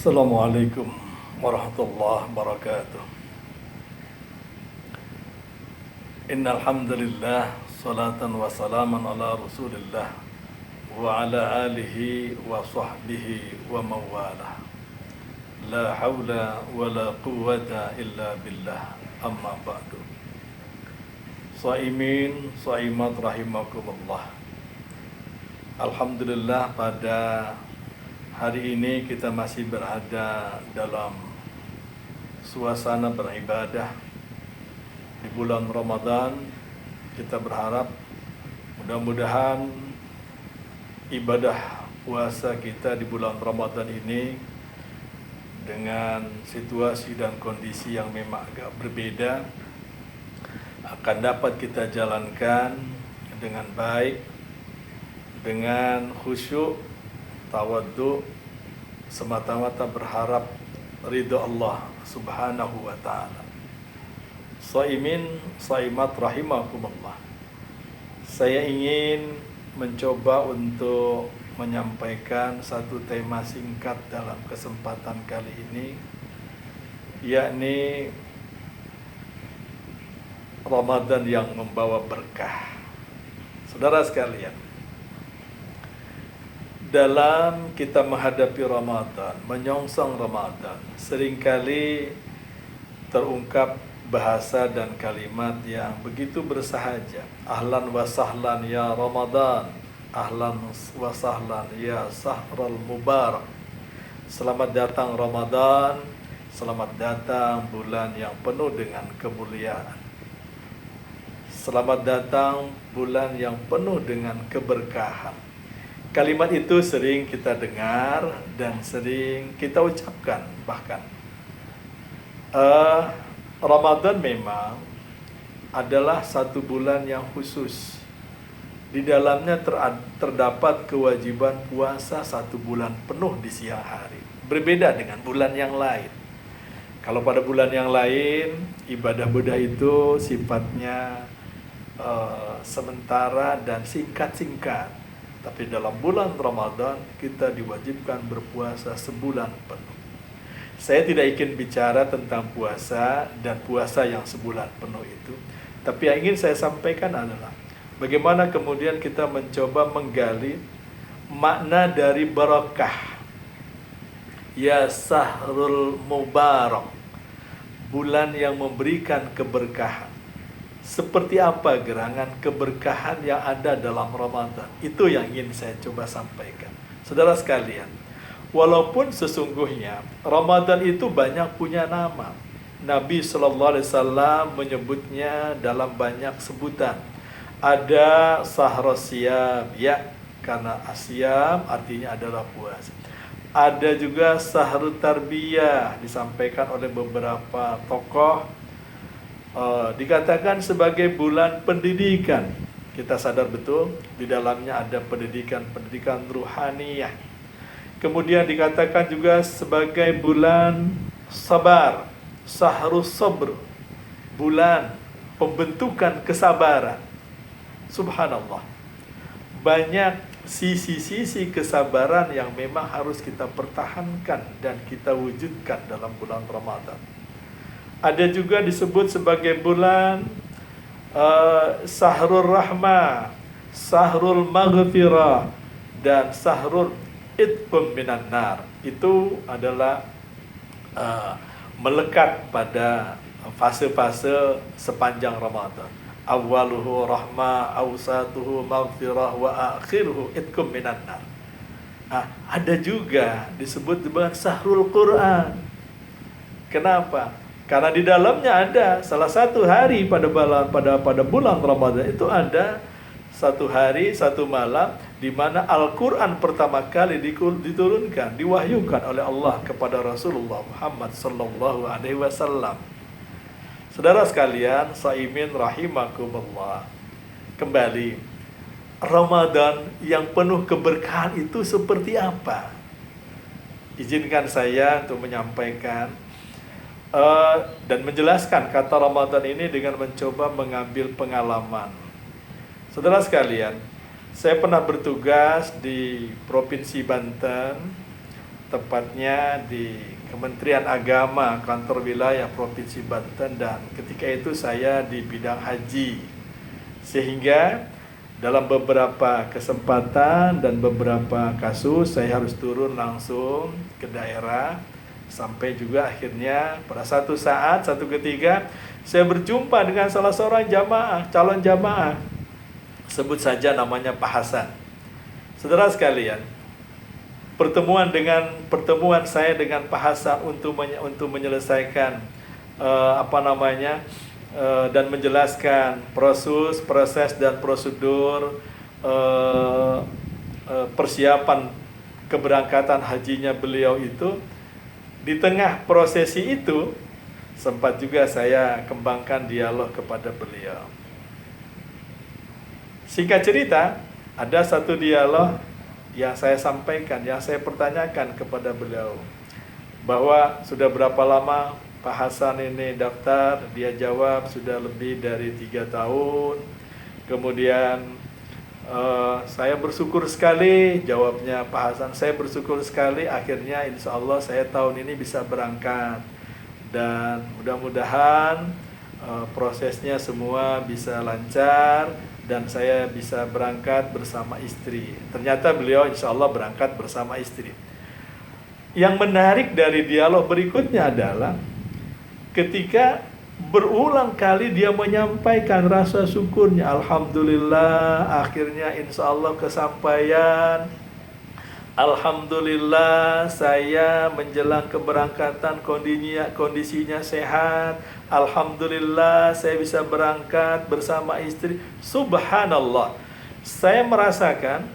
Assalamualaikum warahmatullahi wabarakatuh. Innal hamdalillah salatan wa salaman ala Rasulillah wa ala alihi wa sahbihi wa mawalah. La haula wa la quwwata illa billah. Amma ba'du. Shaimin, shaimat rahimakumullah. Alhamdulillah, pada hari ini kita masih berada dalam suasana beribadah di bulan Ramadan. Kita berharap mudah-mudahan ibadah puasa kita di bulan Ramadan ini dengan situasi dan kondisi yang memang agak berbeda akan dapat kita jalankan dengan baik, dengan khusyuk, tawaddu, semata-mata berharap ridho Allah subhanahu wa ta'ala. Shaimin, shaimat rahimakumullah. Saya ingin mencoba untuk menyampaikan satu tema singkat dalam kesempatan kali ini, yakni Ramadan yang membawa berkah. Saudara sekalian, dalam kita menghadapi Ramadan, menyongsong Ramadan, seringkali terungkap bahasa dan kalimat yang begitu bersahaja. Ahlan wa sahlan ya Ramadan, ahlan wa sahlan ya Sahral Mubarak. Selamat datang Ramadan, selamat datang bulan yang penuh dengan kemuliaan. Selamat datang bulan yang penuh dengan keberkahan. Kalimat itu sering kita dengar dan sering kita ucapkan. Bahkan Ramadan memang adalah satu bulan yang khusus. Di dalamnya terdapat kewajiban puasa satu bulan penuh di siang hari. Berbeda dengan bulan yang lain. Kalau pada bulan yang lain, ibadah-ibadah itu sifatnya sementara dan singkat-singkat. Tapi dalam bulan Ramadan kita diwajibkan berpuasa sebulan penuh. Saya tidak ingin bicara tentang puasa dan puasa yang sebulan penuh itu. Tapi yang ingin saya sampaikan adalah bagaimana kemudian kita mencoba menggali makna dari barakah. Ya Sahrul Mubarak, bulan yang memberikan keberkahan. Seperti apa gerangan keberkahan yang ada dalam Ramadan? Itu yang ingin saya coba sampaikan. Saudara sekalian, walaupun sesungguhnya Ramadan itu banyak punya nama. Nabi SAW menyebutnya dalam banyak sebutan. Ada Sahras Siyam, ya, karena asyam artinya adalah puasa. Ada juga Sahrut Tarbiyah, disampaikan oleh beberapa tokoh. Dikatakan sebagai bulan pendidikan. Kita sadar betul di dalamnya ada pendidikan ruhaniyah. Kemudian dikatakan juga sebagai bulan sabar, Sahrus Sabr, bulan pembentukan kesabaran. Subhanallah, banyak sisi-sisi kesabaran yang memang harus kita pertahankan dan kita wujudkan dalam bulan Ramadan. Ada juga disebut sebagai bulan Sahrul Rahmah, Sahrul Maghfirah, dan Sahrul Itqum Minan Nar. Itu adalah melekat pada fase-fase sepanjang Ramadan. Awaluhu rahmah, awsatuhu maghfirah, wa akhiruhu itqum minan nar. Ada juga disebut dengan Sahrul Quran. Kenapa? Karena di dalamnya ada salah satu hari pada bulan Ramadan itu ada satu hari, satu malam di mana Al-Quran pertama kali diturunkan, diwahyukan oleh Allah kepada Rasulullah Muhammad sallallahu alaihi wasallam. Saudara sekalian, shaimin rahimakumullah. Kembali, Ramadan yang penuh keberkahan itu seperti apa? Izinkan saya untuk menyampaikan dan menjelaskan kata Ramadan ini dengan mencoba mengambil pengalaman. Saudara sekalian, saya pernah bertugas di Provinsi Banten tepatnya di Kementerian Agama kantor wilayah Provinsi Banten, dan ketika itu saya di bidang haji, sehingga dalam beberapa kesempatan dan beberapa kasus saya harus turun langsung ke daerah, sampai juga akhirnya pada satu saat, satu ketika saya berjumpa dengan salah seorang jamaah, calon jamaah, sebut saja namanya Pak Hasan. Saudara sekalian, pertemuan saya dengan Pak Hasan untuk menyelesaikan dan menjelaskan proses dan prosedur persiapan keberangkatan hajinya beliau itu. Di tengah prosesi itu sempat juga saya kembangkan dialog kepada beliau. Singkat cerita, ada satu dialog yang saya sampaikan, yang saya pertanyakan kepada beliau, bahwa sudah berapa lama Pak Hasan ini daftar. Dia jawab sudah lebih dari 3 tahun. Kemudian saya bersyukur sekali, jawabnya Pak Hasan, saya bersyukur sekali akhirnya insya Allah saya tahun ini bisa berangkat, dan mudah-mudahan prosesnya semua bisa lancar dan saya bisa berangkat bersama istri. Ternyata beliau insya Allah berangkat bersama istri. Yang menarik dari dialog berikutnya adalah ketika berulang kali dia menyampaikan rasa syukurnya, alhamdulillah akhirnya insya Allah kesampaian, alhamdulillah saya menjelang keberangkatan kondisinya sehat, alhamdulillah saya bisa berangkat bersama istri. Subhanallah, saya merasakan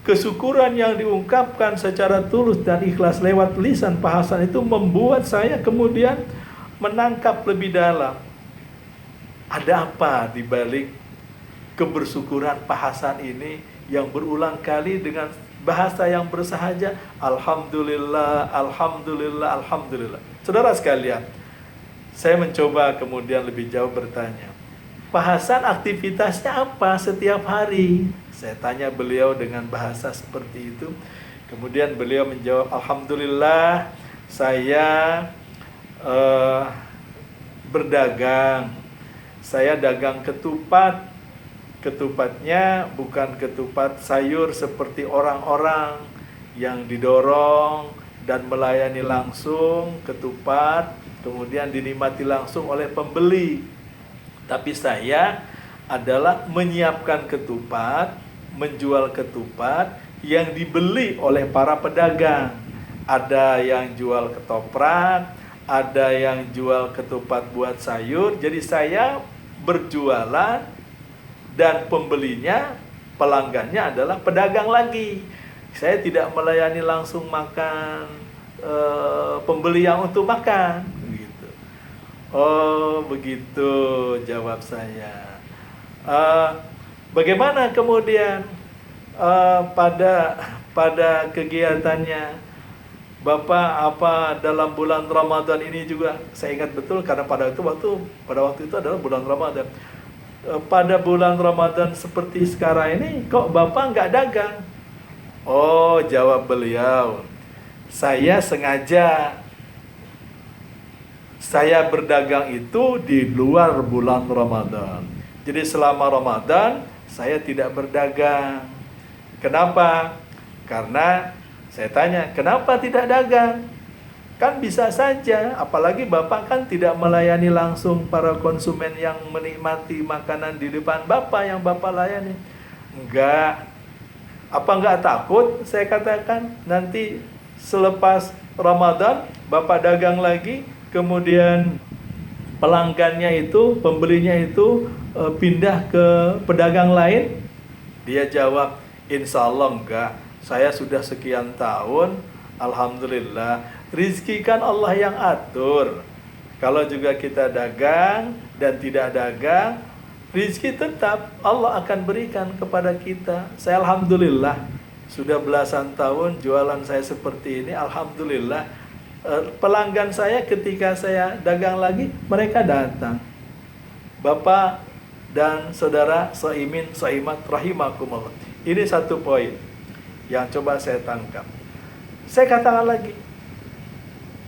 kesyukuran yang diungkapkan secara tulus dan ikhlas lewat lisan Pak Hasan itu membuat saya kemudian menangkap lebih dalam, ada apa di balik kebersyukuran Pak Hasan ini yang berulang kali dengan bahasa yang bersahaja, alhamdulillah, alhamdulillah, alhamdulillah. Saudara sekalian, saya mencoba kemudian lebih jauh bertanya, Pak Hasan aktivitasnya apa setiap hari? Saya tanya beliau dengan bahasa seperti itu. Kemudian beliau menjawab, alhamdulillah saya berdagang. Saya dagang ketupat. Ketupatnya bukan ketupat sayur seperti orang-orang yang didorong dan melayani langsung ketupat kemudian dinikmati langsung oleh pembeli. Tapi saya adalah menyiapkan ketupat, menjual ketupat yang dibeli oleh para pedagang. Ada yang jual ketoprak, ada yang jual ketupat buat sayur. Jadi saya berjualan dan pembelinya, pelanggannya adalah pedagang lagi. Saya tidak melayani langsung makan pembeli yang untuk makan. Begitu. Oh begitu, jawab saya. Bagaimana kemudian pada kegiatannya Bapak, apa dalam bulan Ramadan ini juga? Saya ingat betul karena pada waktu itu adalah bulan Ramadan. Pada bulan Ramadan seperti sekarang ini kok Bapak nggak dagang? Oh, jawab beliau, saya sengaja saya berdagang itu di luar bulan Ramadan. Jadi selama Ramadan saya tidak berdagang. Kenapa? Karena saya tanya, kenapa tidak dagang? Kan bisa saja, apalagi Bapak kan tidak melayani langsung para konsumen yang menikmati makanan di depan Bapak yang Bapak layani. Enggak. Apa enggak takut? Saya katakan, nanti selepas Ramadan Bapak dagang lagi, kemudian pelanggannya itu, pembelinya itu pindah ke pedagang lain? Dia jawab, insya Allah enggak. Saya sudah sekian tahun, alhamdulillah, rizki kan Allah yang atur. Kalau juga kita dagang dan tidak dagang, rizki tetap Allah akan berikan kepada kita. Saya alhamdulillah, sudah belasan tahun jualan saya seperti ini, alhamdulillah. Pelanggan saya ketika saya dagang lagi, mereka datang. Bapak dan saudara Soimin, Soimat, rahimakumullah. Ini satu poin yang coba saya tangkap. Saya katakan lagi,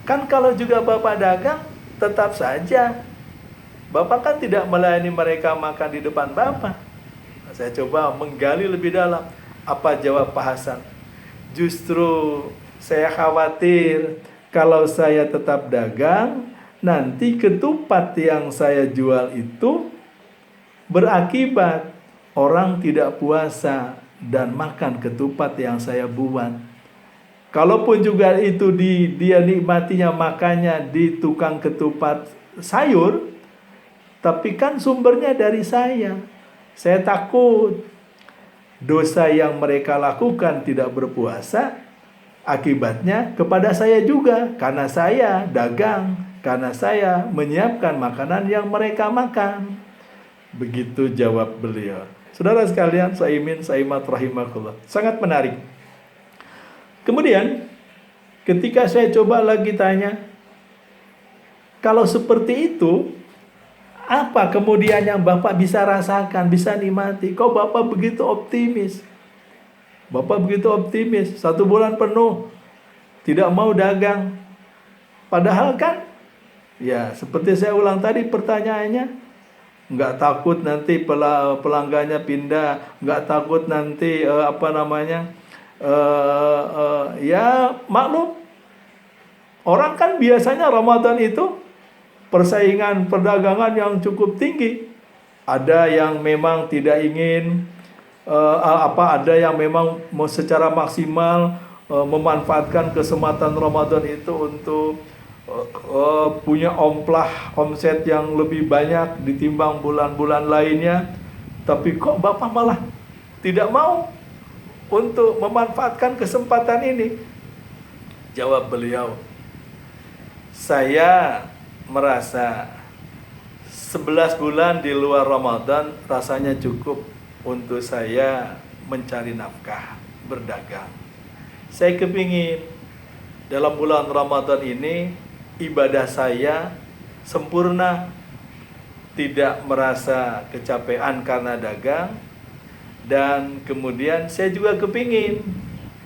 kan kalau juga Bapak dagang, tetap saja Bapak kan tidak melayani mereka makan di depan Bapak. Saya coba menggali lebih dalam. Apa jawab Pak Hasan? Justru saya khawatir kalau saya tetap dagang, nanti ketupat yang saya jual itu berakibat orang tidak puasa dan makan ketupat yang saya buat. Kalaupun juga itu dia nikmatinya makannya di tukang ketupat sayur, tapi kan sumbernya dari saya. Saya takut dosa yang mereka lakukan tidak berpuasa, akibatnya kepada saya juga. Karena saya dagang, karena saya menyiapkan makanan yang mereka makan. Begitu jawab beliau. Saudara sekalian, saimin, saimat rahimakumullah. Sangat menarik. Kemudian, ketika saya coba lagi tanya, kalau seperti itu, apa kemudian yang Bapak bisa rasakan, bisa nikmati? Kok Bapak begitu optimis? Bapak begitu optimis, 1 bulan penuh, tidak mau dagang. Padahal kan, ya seperti saya ulang tadi pertanyaannya, nggak takut nanti pelanggannya pindah, nggak takut nanti ya maklum, orang kan biasanya Ramadan itu persaingan perdagangan yang cukup tinggi. Ada yang memang tidak ingin ada yang memang secara maksimal memanfaatkan kesempatan Ramadan itu untuk punya omset yang lebih banyak ditimbang bulan-bulan lainnya. Tapi kok Bapak malah tidak mau untuk memanfaatkan kesempatan ini? Jawab beliau, saya merasa 11 bulan di luar Ramadan rasanya cukup untuk saya mencari nafkah, berdagang. Saya kepingin dalam bulan Ramadan ini ibadah saya sempurna, tidak merasa kecapean karena dagang. Dan kemudian saya juga kepingin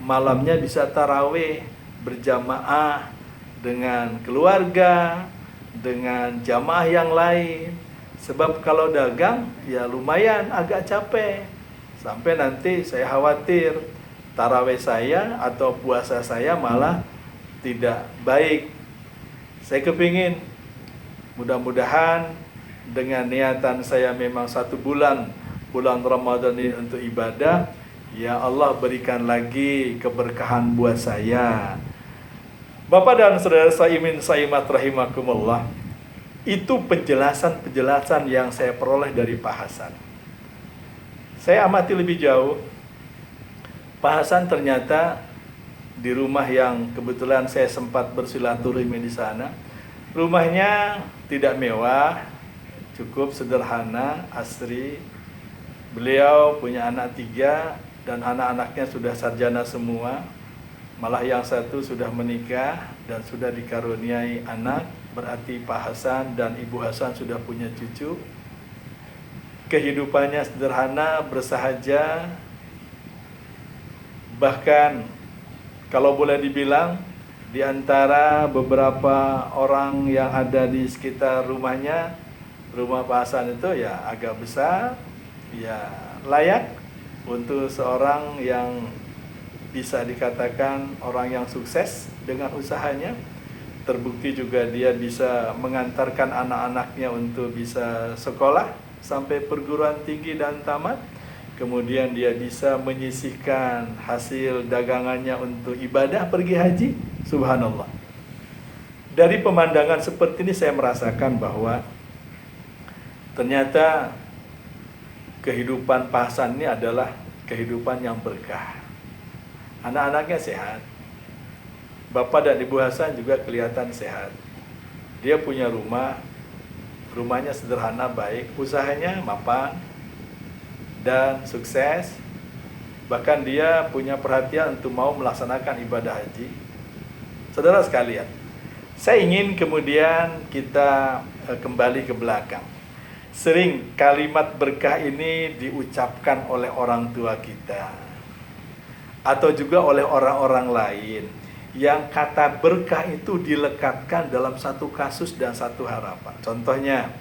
malamnya bisa tarawih berjamaah dengan keluarga, dengan jamaah yang lain. Sebab kalau dagang ya lumayan agak capek. Sampai nanti saya khawatir tarawih saya atau puasa saya malah tidak baik. Saya kepingin mudah-mudahan dengan niatan saya memang 1 bulan Ramadan ini untuk ibadah, ya Allah berikan lagi keberkahan buat saya. Bapak dan saudara saimin saimat rahimakumullah, itu penjelasan-penjelasan yang saya peroleh dari Pak Hasan. Saya amati lebih jauh, Pak Hasan ternyata di rumah yang kebetulan saya sempat bersilaturahmi di sana, rumahnya tidak mewah, cukup sederhana, asri. Beliau punya anak 3 dan anak-anaknya sudah sarjana semua. Malah yang satu sudah menikah dan sudah dikaruniai anak. Berarti Pak Hasan dan Ibu Hasan sudah punya cucu. Kehidupannya sederhana, bersahaja. Bahkan kalau boleh dibilang, di antara beberapa orang yang ada di sekitar rumahnya, rumah Pak Hasan itu ya agak besar, ya layak untuk seorang yang bisa dikatakan orang yang sukses dengan usahanya. Terbukti juga dia bisa mengantarkan anak-anaknya untuk bisa sekolah sampai perguruan tinggi dan tamat. Kemudian dia bisa menyisihkan hasil dagangannya untuk ibadah pergi haji. Subhanallah. Dari pemandangan seperti ini saya merasakan bahwa ternyata kehidupan Pak Hasan ini adalah kehidupan yang berkah. Anak-anaknya sehat. Bapak dan Ibu Hasan juga kelihatan sehat. Dia punya rumah, rumahnya sederhana baik, usahanya mapan dan sukses. Bahkan dia punya perhatian untuk mau melaksanakan ibadah haji. Saudara sekalian, saya ingin kemudian kita kembali ke belakang. Sering kalimat berkah ini diucapkan oleh orang tua kita atau juga oleh orang-orang lain yang kata berkah itu dilekatkan dalam satu kasus dan satu harapan. Contohnya,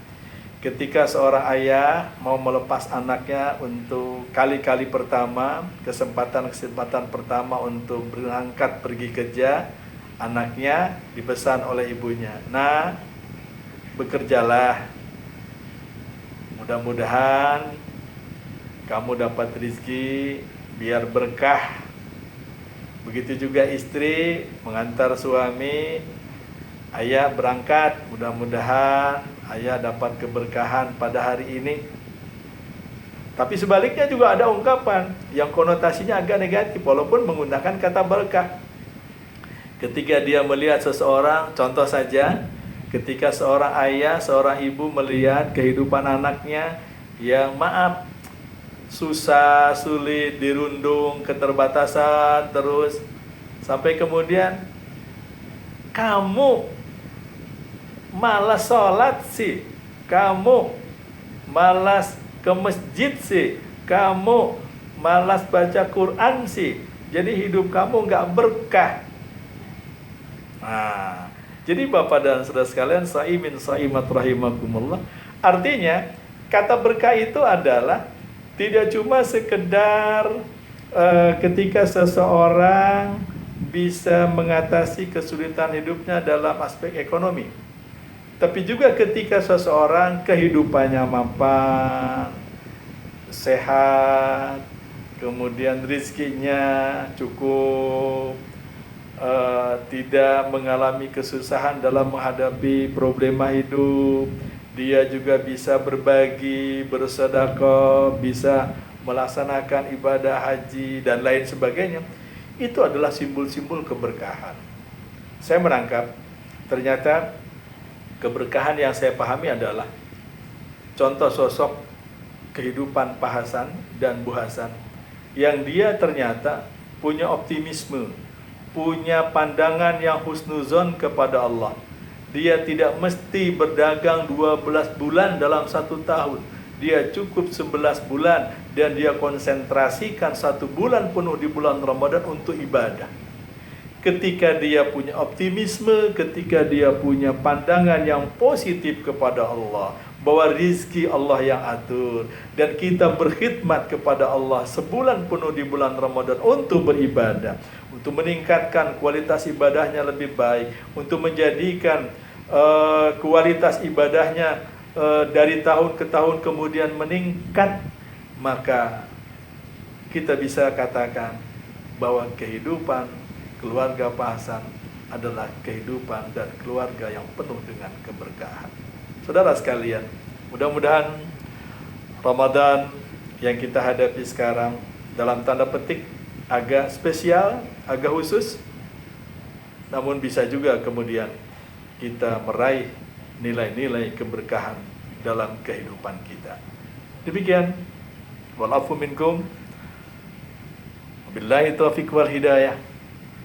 ketika seorang ayah mau melepas anaknya untuk kali-kali pertama, kesempatan pertama untuk berangkat pergi kerja, anaknya dipesan oleh ibunya, "Nah, bekerjalah. Mudah-mudahan kamu dapat rezeki biar berkah." Begitu juga istri mengantar suami, "Ayah berangkat, mudah-mudahan ayah dapat keberkahan pada hari ini." Tapi sebaliknya juga ada ungkapan yang konotasinya agak negatif walaupun menggunakan kata berkah. Ketika dia melihat seseorang, contoh saja, ketika seorang ayah, seorang ibu melihat kehidupan anaknya yang susah, sulit, dirundung, keterbatasan terus, sampai kemudian, "Kamu malas sholat sih, kamu malas ke masjid sih, kamu malas baca Quran sih, jadi hidup kamu nggak berkah." Nah, jadi Bapak dan saudara sekalian, saimin saimat rahimakumullah, artinya kata berkah itu adalah tidak cuma sekedar ketika seseorang bisa mengatasi kesulitan hidupnya dalam aspek ekonomi, tapi juga ketika seseorang kehidupannya mapan, sehat, kemudian rezekinya cukup, tidak mengalami kesusahan dalam menghadapi problema hidup. Dia juga bisa berbagi, bersedekah, bisa melaksanakan ibadah haji dan lain sebagainya. Itu adalah simbol-simbol keberkahan. Saya menangkap ternyata keberkahan yang saya pahami adalah contoh sosok kehidupan Pak Hasan dan Bu Hasan yang dia ternyata punya optimisme, punya pandangan yang husnuzon kepada Allah. Dia tidak mesti berdagang 12 bulan dalam 1 tahun. Dia cukup 11 bulan dan dia konsentrasikan 1 bulan penuh di bulan Ramadan untuk ibadah. Ketika dia punya optimisme, ketika dia punya pandangan yang positif kepada Allah, bahwa rizki Allah yang atur, dan kita berkhidmat kepada Allah sebulan penuh di bulan Ramadan untuk beribadah, untuk meningkatkan kualitas ibadahnya lebih baik, untuk menjadikan kualitas ibadahnya dari tahun ke tahun kemudian meningkat, maka kita bisa katakan bahwa kehidupan keluarga Pak Hasan adalah kehidupan dan keluarga yang penuh dengan keberkahan. Saudara sekalian, mudah-mudahan Ramadan yang kita hadapi sekarang dalam tanda petik agak spesial, agak khusus, namun bisa juga kemudian kita meraih nilai-nilai keberkahan dalam kehidupan kita. Demikian, walafu minkum, wabillahi taufiq wal hidayah.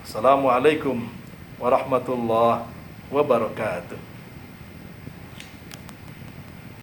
Assalamualaikum warahmatullahi wabarakatuh.